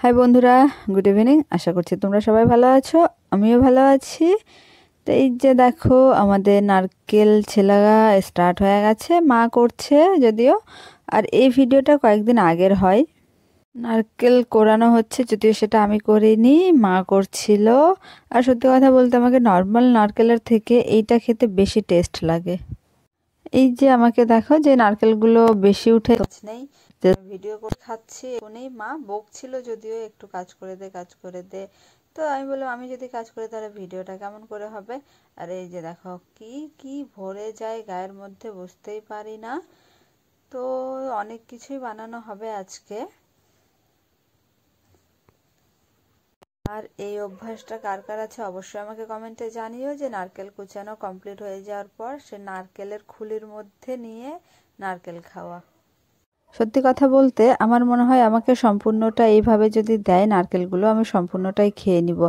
High বন্ধুরা, good evening. আশা করছি তোমরা সবাই ভালো আছো, আমিও ভালো আছি। তো এই যে দেখো, আমাদের নারকেল ছেলা স্টার্ট হয়ে গেছে, মা করছে যদিও। আর এই ভিডিওটা কয়েকদিন আগের হয়। নারকেল কোরানো হচ্ছে, যদিও সেটা আমি করিনি, মা করছিল। আর সত্যি কথা বলতে আমাকে নর্মাল নারকেলের থেকে এইটা খেতে বেশি টেস্ট লাগে। এই যে আমাকে দেখো, যে নারকেলগুলো বেশি উঠে নেই, ভিডিও করে খাচ্ছি। উনি মা বকছিল যদিও, একটু কাজ করে দে কাজ করে দে। তো আমি বললাম, আমি যদি কাজ করি তাহলে ভিডিওটা কেমন করে হবে। আর এই যে দেখো, কি কি ভরে যায় গায়ের মধ্যে বুঝতেই পারি না। তো অনেক কিছুই বানানো হবে আজকে। আর এই অভ্যাসটা কার কার আছে অবশ্যই আমাকে কমেন্টে জানিও, যে নারকেল কুচানো কমপ্লিট হয়ে যাওয়ার পর সে নারকেলের খুলির মধ্যে নিয়ে নারকেল খাওয়া। সত্যি কথা বলতে আমার মনে হয় আমাকে সম্পূর্ণটা এইভাবে যদি দেয় নারকেলগুলো, আমি সম্পূর্ণটাই খেয়ে নিব।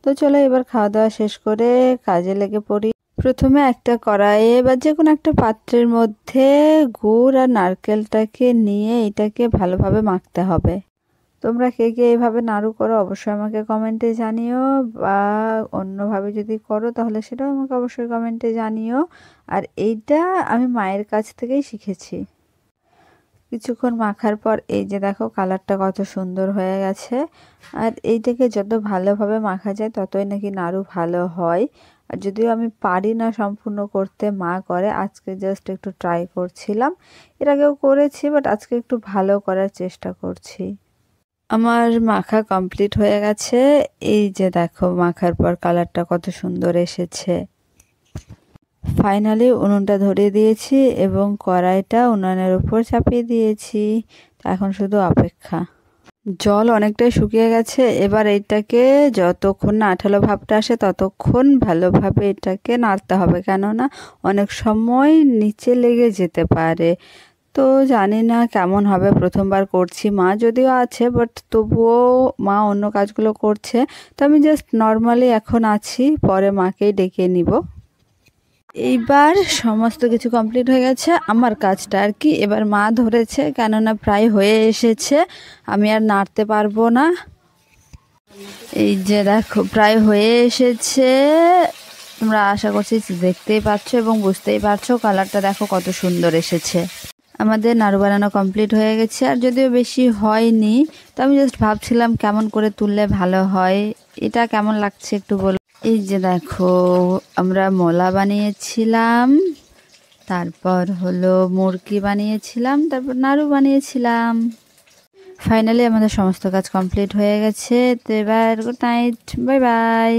তো চলো এবার খাওয়া দাওয়া শেষ করে কাজে লেগে পড়ি। প্রথমে একটা কড়াইয়ে বা যে কোনো একটা পাত্রের মধ্যে গুড় আর নারকেলটাকে নিয়ে এটাকে ভালোভাবে মাখতে হবে। তোমরা কে কে এইভাবে নাড়ু করো অবশ্যই আমাকে কমেন্টে জানিও, বা অন্যভাবে যদি করো তাহলে সেটাও আমাকে অবশ্যই কমেন্টে জানিও। আর এইটা আমি মায়ের কাছ থেকেই শিখেছি। কিছুক্ষণ মাখার পর এই যে দেখো, কালারটা কত সুন্দর হয়ে গেছে। আর এইটাকে যত ভালোভাবে মাখা যায় ততই নাকি নাড়ু ভালো হয়। আর যদিও আমি পারি না সম্পূর্ণ করতে, মা করে। আজকে জাস্ট একটু ট্রাই করছিলাম, এর আগেও করেছি, বাট আজকে একটু ভালো করার চেষ্টা করছি। আমার মাখা কমপ্লিট হয়ে গেছে। এই যে দেখো, মাখার পর কালারটা কত সুন্দর এসেছে। ফাইনালি উনুনটা ধরিয়ে দিয়েছি এবং কড়াইটা উনুনের উপর চাপিয়ে দিয়েছি। এখন শুধু অপেক্ষা। জল অনেকটাই শুকিয়ে গেছে। এবার এইটাকে যতক্ষণ না আঠালো ভাবটা আসে ততক্ষণ ভালোভাবে এটাকে নাড়তে হবে, কেননা অনেক সময় নিচে লেগে যেতে পারে। তো জানি না কেমন হবে, প্রথমবার করছি। মা যদিও আছে, বাট তবুও মা অন্য কাজগুলো করছে। তো আমি জাস্ট নর্মালি এখন আছি, পরে মাকেই ডেকে নিব। এইবার সমস্ত কিছু কমপ্লিট হয়ে গেছে, আমার কাজটা আর কি। এবার মা ধরেছে, কেননা প্রায় হয়ে এসেছে, আমি আর নাড়তে পারবো না। এই যে দেখো, প্রায় হয়ে এসেছে। তোমরা আশা করছি দেখতেই পাচ্ছ এবং বুঝতেই পারছো, কালারটা দেখো কত সুন্দর এসেছে। আমাদের নাড়ু বানানো কমপ্লিট হয়ে গেছে। আর যদিও বেশি হয়নি, তো আমি জাস্ট ভাবছিলাম কেমন করে তুললে ভালো হয়। এটা কেমন লাগছে একটু বলো। এই যে দেখো, আমরা মোলা বানিয়েছিলাম, তারপর হলো মুরগি বানিয়েছিলাম, তারপর নাড়ু বানিয়েছিলাম। ফাইনালি আমাদের সমস্ত কাজ কমপ্লিট হয়ে গেছে। তো এবার গুড নাইট, বাই বাই।